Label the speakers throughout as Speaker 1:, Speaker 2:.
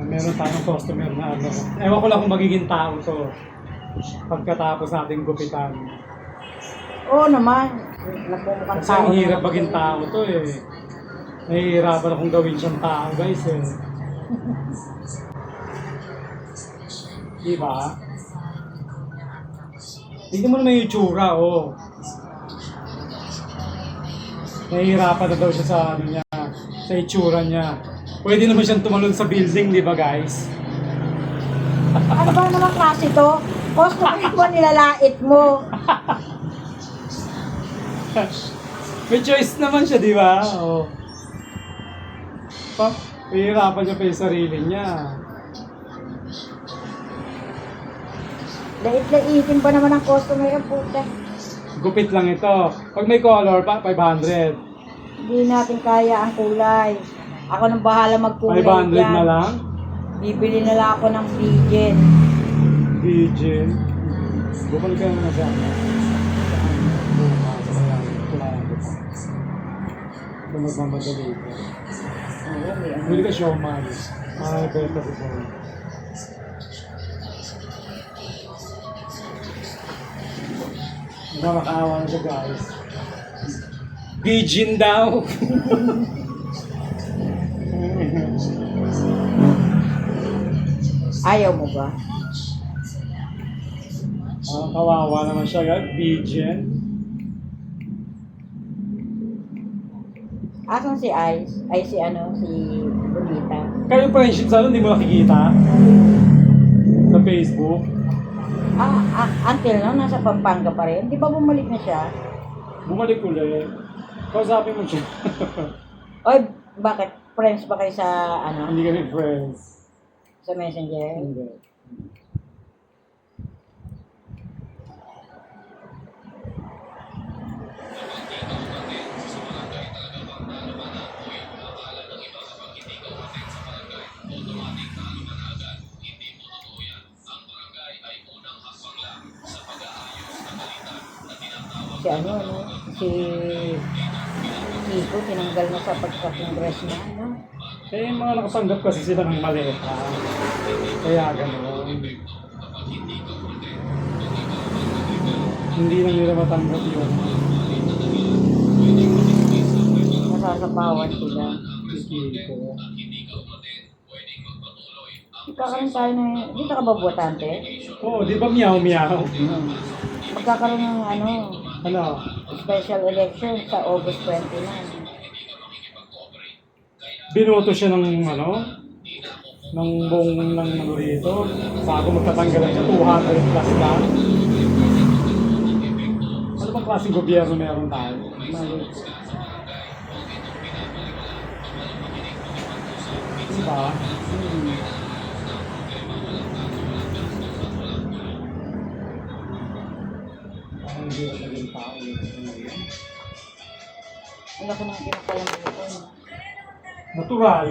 Speaker 1: meron tayong customer na ano. Ewan ko lang kung magiging tao to pagkatapos nating gupitan.
Speaker 2: Oo naman. Nagmumukhang
Speaker 1: Kasi ang
Speaker 2: tao
Speaker 1: hirap
Speaker 2: naman
Speaker 1: maging
Speaker 2: kasi.
Speaker 1: tao to eh. Nahihirapan akong gawin siyang tao guys eh. Diba? Tignan mo naman yung itsura, oh. Nahihirapan na daw siya sa ano niya, sa itsura niya. Pwede naman siyang tumalon sa building, di ba guys?
Speaker 2: Ano ba naman klase to? Customer mo, nilalait mo.
Speaker 1: May choice naman siya, di ba? Oh. Nahihirapan niya pa yung sarili niya.
Speaker 2: Lait-laitin pa naman ang customer ang puta.
Speaker 1: Gupit lang ito. Pag may color pa, 500.
Speaker 2: Hindi natin kaya ang kulay. Ako nang bahala magkulay
Speaker 1: 500
Speaker 2: dyan.
Speaker 1: na lang.
Speaker 2: Bibili na lang ako ng vegan.
Speaker 1: Virgin. Bukal ka na sa akin. Kung magmamadali ka.
Speaker 2: Oo, may ano.
Speaker 1: Bili ka siomay. Beta si Paul. Nakakaawa na siya guys. Virgin daw.
Speaker 2: Ayaw mo ba?
Speaker 1: Kawawa naman siya guys. Virgin.
Speaker 2: Asan si Ice? Ay si ano, si Bonita.
Speaker 1: Kayo friendship sa hindi mo nakikita? Sa Facebook?
Speaker 2: Until now, nasa Pampanga pa rin. Di ba bumalik na siya?
Speaker 1: Bumalik ulit. Kausapin mo siya.
Speaker 2: Oy, bakit? Friends ba kayo sa ano?
Speaker 1: Hindi kami friends.
Speaker 2: Sa Messenger?
Speaker 1: Hindi.
Speaker 2: Si ano, si Kiko, tinanggal na sa pagka-congress na, ano?
Speaker 1: Eh, yung mga nakatanggap kasi sila ng maleta. Kaya gano'n. Hindi lang nila matanggap yun.
Speaker 2: Nasasapawan sila.
Speaker 1: Kikili ko.
Speaker 2: Magkakaroon tayo na, dito ka ba botante?
Speaker 1: Oo, di ba meow-meow?
Speaker 2: Magkakaroon ng ano,
Speaker 1: Ano?
Speaker 2: special election sa August 29.
Speaker 1: Binoto siya ng ano? Ng buong ng ano rito. Bago magtatanggalan siya, 200 plus lang. Ano bang klaseng gobyerno meron tayo?
Speaker 2: Mali.
Speaker 1: Diba? Ang hindi na naging tao yun.
Speaker 2: Wala ko nang pinakalang dito.
Speaker 1: Natural.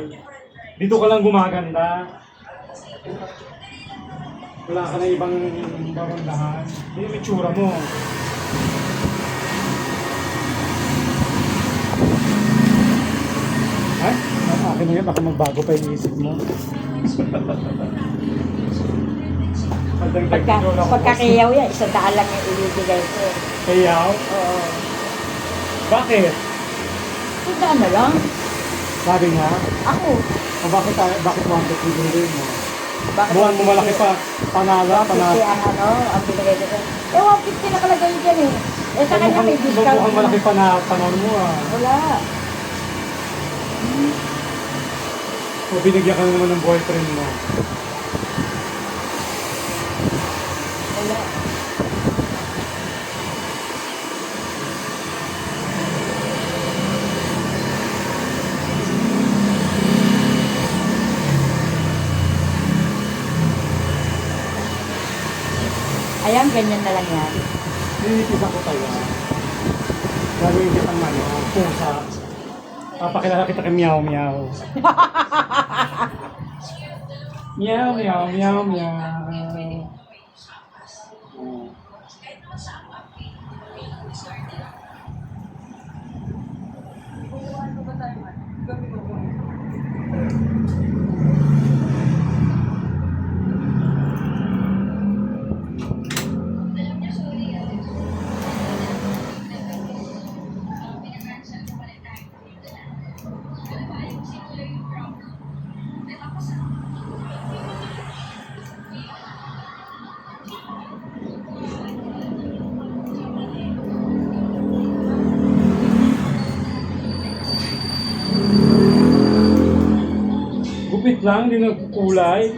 Speaker 1: Dito ka lang gumaganda. Wala ka na ibang babandahan. Hindi yung itsura mo. Ay, akin na yan. Baka magbago pa yung isip mo.
Speaker 2: Pagkakayaw yan, 100 lang yung ibibigay ko.
Speaker 1: Kayaw?
Speaker 2: Oo.
Speaker 1: Bakit?
Speaker 2: 100 na lang.
Speaker 1: Sabi nga,
Speaker 2: Ako.
Speaker 1: bakit wanted yung binigay mo?
Speaker 2: Bakit
Speaker 1: Buwan mo malaki pa. Panala,
Speaker 2: 150
Speaker 1: panala.
Speaker 2: ang ano, ang binigay ko sa'yo. Eh, 150 nakalagay dyan eh. Eh, sa kanya may discount.
Speaker 1: Mukhang malaki pa na panon mo ah.
Speaker 2: Wala.
Speaker 1: O binigyan ka na naman ng boyfriend mo.
Speaker 2: Wala. Ayan, ganyan na lang yan.
Speaker 1: Nilitisan ko tayo. Gagawin kitang ano, pusa. Papakilala kita kay Meow Meow. Meow Meow Meow Meow. Gupit lang, hindi nagkukulay.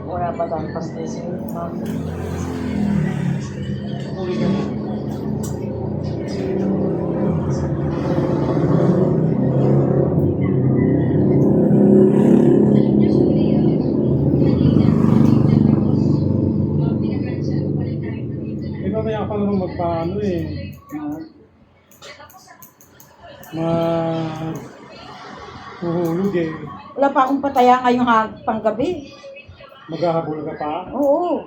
Speaker 2: Wala pa tayong pang-test.
Speaker 1: Uli ka na. May mamaya pa naman magpaano eh. Huhulog eh.
Speaker 2: Wala pa akong pataya ngayong panggabi.
Speaker 1: Maghahabol ka pa.
Speaker 2: Oo.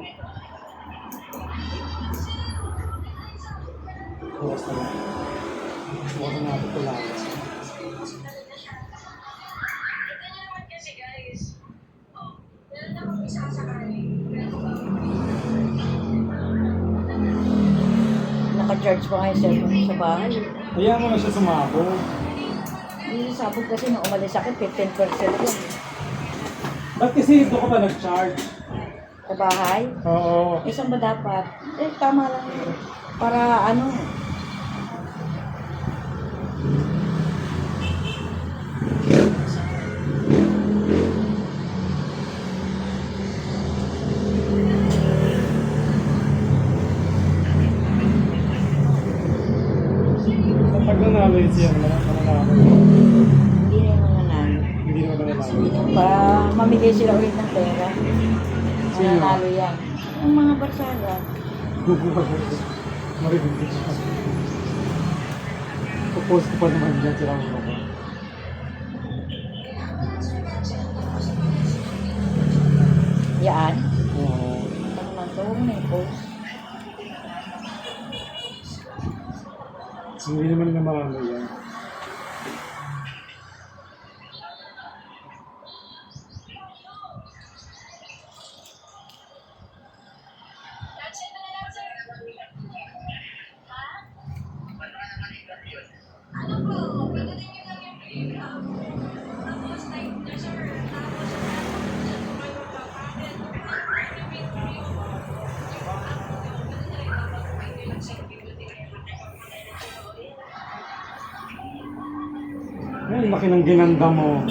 Speaker 1: Bukas na lang. Bukas na natin ito lang.
Speaker 2: Naka-charge pa nga yung cellphone sa bahay.
Speaker 1: Kaya mo na siya sumabog.
Speaker 2: Yung sabog kasi nung umalis ako, 15% lang.
Speaker 1: Ba't kasi doon ka pa nag-charge?
Speaker 2: Sa bahay.
Speaker 1: Oo.
Speaker 2: Isang ba dapat? Eh, tama lang yun. Para ano,
Speaker 1: Pag nanalo yun siya, mananalo.
Speaker 2: hindi na yung nanalo.
Speaker 1: Hindi naman mananalo.
Speaker 2: Para mamigay sila ulit ng pera.
Speaker 1: Sino?
Speaker 2: Mananalo yan. Ang mga barsada.
Speaker 1: Maribigit siya. Popost ko pa naman dyan sila ang mga.
Speaker 2: Yan.
Speaker 1: Oo.
Speaker 2: Ano naman to? May post.
Speaker 1: Hindi naman na marami yan. Ay, laki ng ginanda mo.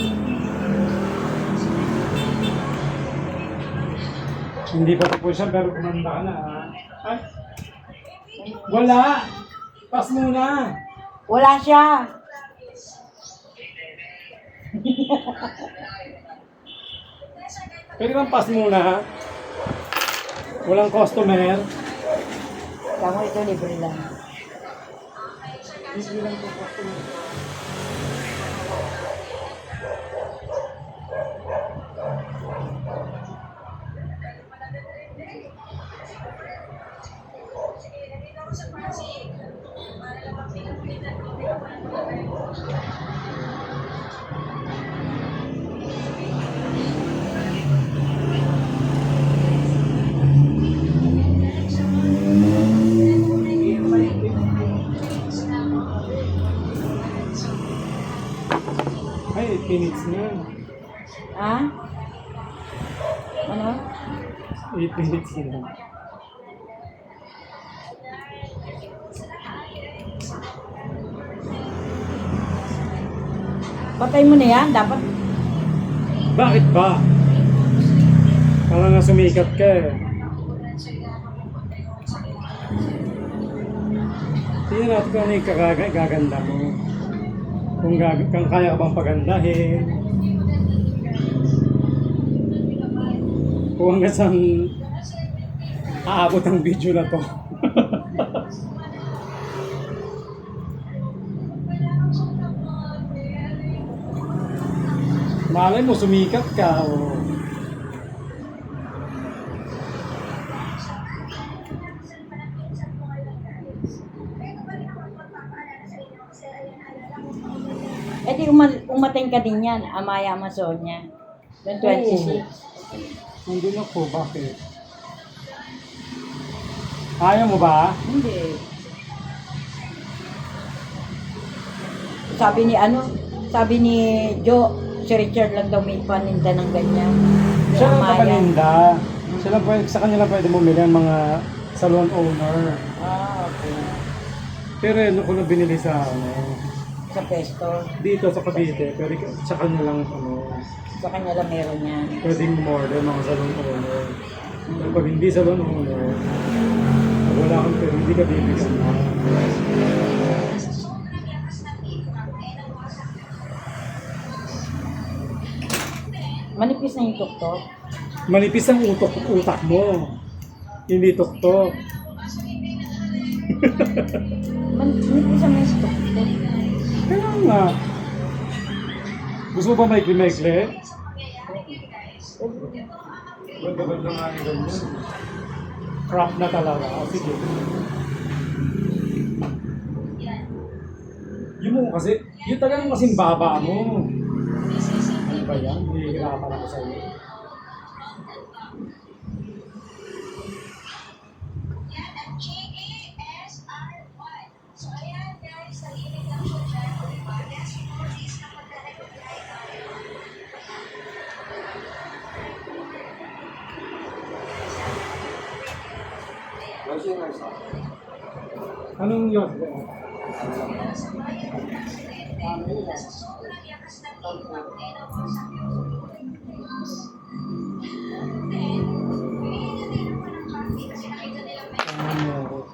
Speaker 1: Hindi pa tapos siya, pero kumanda ka na, ha? Ay! Wala! Pass muna!
Speaker 2: Wala siya.
Speaker 1: Pwede bang pass muna, ha? Walang customer.
Speaker 2: Kamo ito, libre lang. Libre lang ito.
Speaker 1: Ay, 8 minutes na.
Speaker 2: Ha? Ano?
Speaker 1: 8 minutes na.
Speaker 2: Patay mo na yan. Dapat
Speaker 1: Bakit ba? Parang nga sumikat ka eh. Tingnan natin kung ano yung gaganda mo. Kung kaya ka bang pagandahin. Kung hanggang saan aabot ang video na to. Malay mo, sumikat ka. O.
Speaker 2: eh di umating ka din yan. Amaya Amazonia. Yung 26.
Speaker 1: Nandun ako, bakit? Ayaw mo ba?
Speaker 2: Hindi. Sabi ni ano? Sabi ni Joe, si Richard lang daw may paninda ng ganyan.
Speaker 1: Siya lang
Speaker 2: Amaya.
Speaker 1: papaninda. Siya lang pwede, sa kanya lang pwede bumili ang mga salon owner.
Speaker 2: Ah, okay.
Speaker 1: Pero yun, ako na binili sa
Speaker 2: Sa pesto.
Speaker 1: dito sa Cavite, pero sa kanya lang
Speaker 2: Sa kanya lang meron yan.
Speaker 1: Pwedeng umorder mga salon owner. Pag hindi salon owner, pag wala kang pera, hindi ka bibigyan mo.
Speaker 2: Manipis na yung tuktok.
Speaker 1: Manipis ang utak mo. Hindi tuktok.
Speaker 2: Manipis na yung tuktok.
Speaker 1: Kaya nga. Gusto mo ba maikli-maikli? Ganda-ganda nga yung ganyan. Crop na talaga. O sige. Yun mo kasi, yun talagang kasing baba mo. Ano ba yan? Hihirapan ako sa'yo. Anong yun? Ano?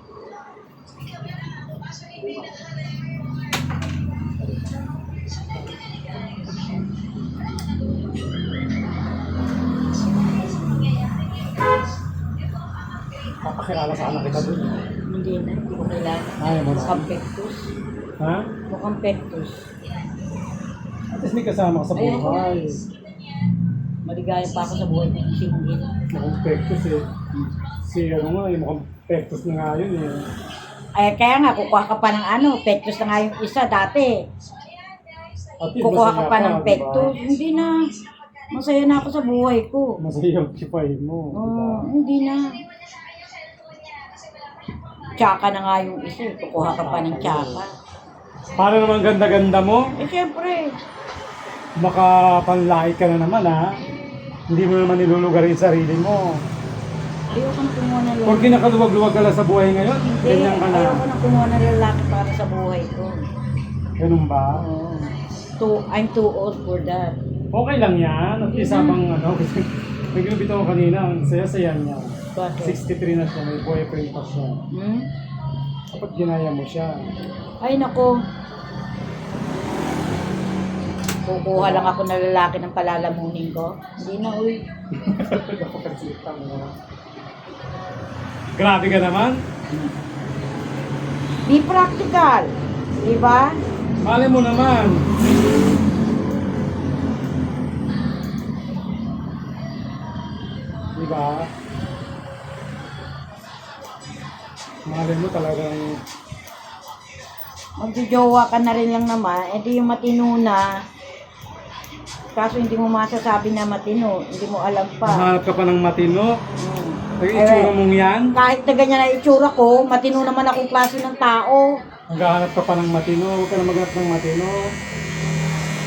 Speaker 1: Papakilala sana kita dun.
Speaker 2: Hindi na, hindi ko kailangan.
Speaker 1: Ayaw mo na.
Speaker 2: Mukhang pectus.
Speaker 1: Ha?
Speaker 2: Mukhang pectus.
Speaker 1: At least may kasama ka sa buhay.
Speaker 2: Maligaya pa ako sa buhay ng single.
Speaker 1: Mukhang pektos eh. Si ano nga eh, mukhang pektos na nga yun eh.
Speaker 2: Ay, kaya nga, kukuha ka pa ng ano, pectus na nga yung isa dati.
Speaker 1: At least
Speaker 2: Kukuha ka
Speaker 1: masaya
Speaker 2: pa ng
Speaker 1: di ba?
Speaker 2: pectus. Hindi na. Masaya na ako sa buhay ko.
Speaker 1: Masaya yung kipay mo.
Speaker 2: Oo, hindi na. Tsaka na nga yung isa, eh. Kukuha ka pa ng tsaka.
Speaker 1: Para naman ganda-ganda mo,
Speaker 2: Eh, syempre.
Speaker 1: makapanlait ka na naman ha. Hindi mo naman nilulugar yung sarili mo.
Speaker 2: Ayoko na kumuha ng lalaki.
Speaker 1: Porque nakaluwag-luwag ka lang sa buhay ngayon,
Speaker 2: Hindi,
Speaker 1: ganyan ka na.
Speaker 2: ayoko na kumuha ng lalaki para sa buhay ko.
Speaker 1: Ganun ba?
Speaker 2: Oo. I'm too old for that.
Speaker 1: Okay lang yan. At least habang ano, kasi nag-ibit ako kanina, ang saya-saya niya.
Speaker 2: Bakit?
Speaker 1: 63 na siya, may boyfriend pa siya.
Speaker 2: Hmm?
Speaker 1: Kapag ginaya mo siya.
Speaker 2: Ay, nako. Kukuha lang ako ng lalaki ng palalamunin ko. Hindi na, uy.
Speaker 1: Napakagsita mo. Grabe ka naman.
Speaker 2: Be practical. Diba?
Speaker 1: Mali mo naman. Diba? Mali mo talagang
Speaker 2: Magjojowa ka na rin lang naman. Eh di yung matino na. Kaso hindi mo masasabi na matino. Hindi mo alam pa.
Speaker 1: hanap ka pa ng matino.
Speaker 2: Hmm.
Speaker 1: Ang itsura mong yan.
Speaker 2: Kahit na ganyan na itsura ko, matino naman akong klase ng tao.
Speaker 1: Maghahanap ka pa ng matino. Huwag ka na maghanap ng matino.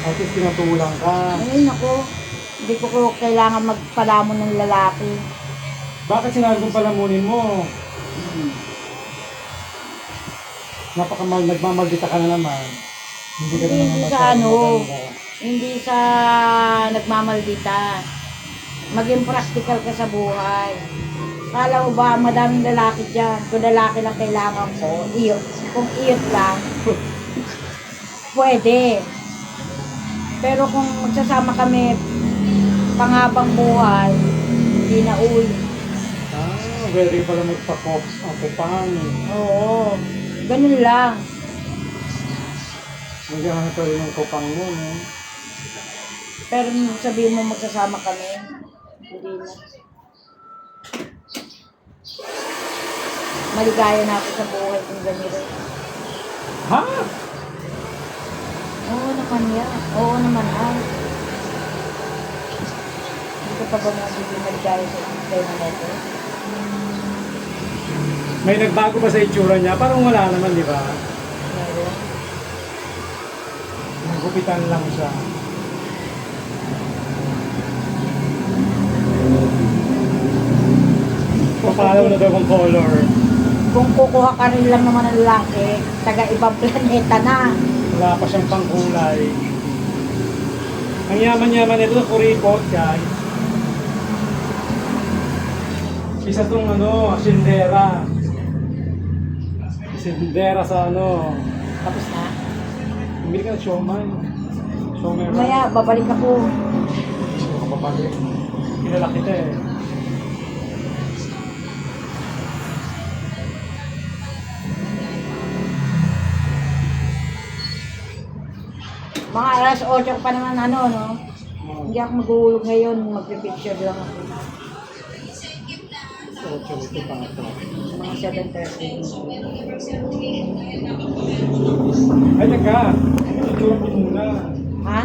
Speaker 1: At least tinatulang ka.
Speaker 2: Ay, nako. Hindi ko kailangan magpalamon ng lalaki.
Speaker 1: Bakit sinabi kong palamunin mo? Nagmamaldita ka na naman. Hindi ka
Speaker 2: Hindi,
Speaker 1: naman
Speaker 2: hindi sa
Speaker 1: masyadong
Speaker 2: ano.
Speaker 1: maganda.
Speaker 2: Hindi sa nagmamaldita. Maging practical ka sa buhay. Kala mo ba, madaming lalaki dyan. Kung lalaki lang kailangan ko, iyot. Kung iyot lang, pwede. Pero kung magsasama kami panghabang buhay, hindi na uwi.
Speaker 1: Pwede pala magpakop ang kupang.
Speaker 2: Oo, ganun lang.
Speaker 1: Maghahanap pa rin ng kupang mo, no?
Speaker 2: Pero nung sabihin mo magsasama kami, hindi na. Maligaya na ako sa buhay kung ganito.
Speaker 1: Ha?
Speaker 2: Oo naman yan. Oo naman ay. Hindi ko pa ba magiging maligaya sa tayo na neto?
Speaker 1: May nagbago ba sa itsura niya? Parang wala naman, di ba?
Speaker 2: Meron.
Speaker 1: Nagupitan lang siya. Papalaw na daw ang color.
Speaker 2: Kung kukuha ka rin lang naman ng lalaki, taga ibang planeta na.
Speaker 1: Wala pa siyang pangkulay. Ang yaman-yaman nito, kuripot, guys. Isa tong ano, sindera. Sindera sa ano.
Speaker 2: Tapos na.
Speaker 1: Bumili ka ng siomay. Siomay ba?
Speaker 2: Mamaya, babalik ako.
Speaker 1: Kapapagay. Kilala kita eh.
Speaker 2: Mga alas 8 pa naman ano, no?
Speaker 1: Oh,
Speaker 2: Hindi ako maghuhulog ngayon, magpipicture lang ako.
Speaker 1: ocho, ito pa ito.
Speaker 2: Mga 7:30.
Speaker 1: Ay, teka. Itsura ko muna.
Speaker 2: Ha?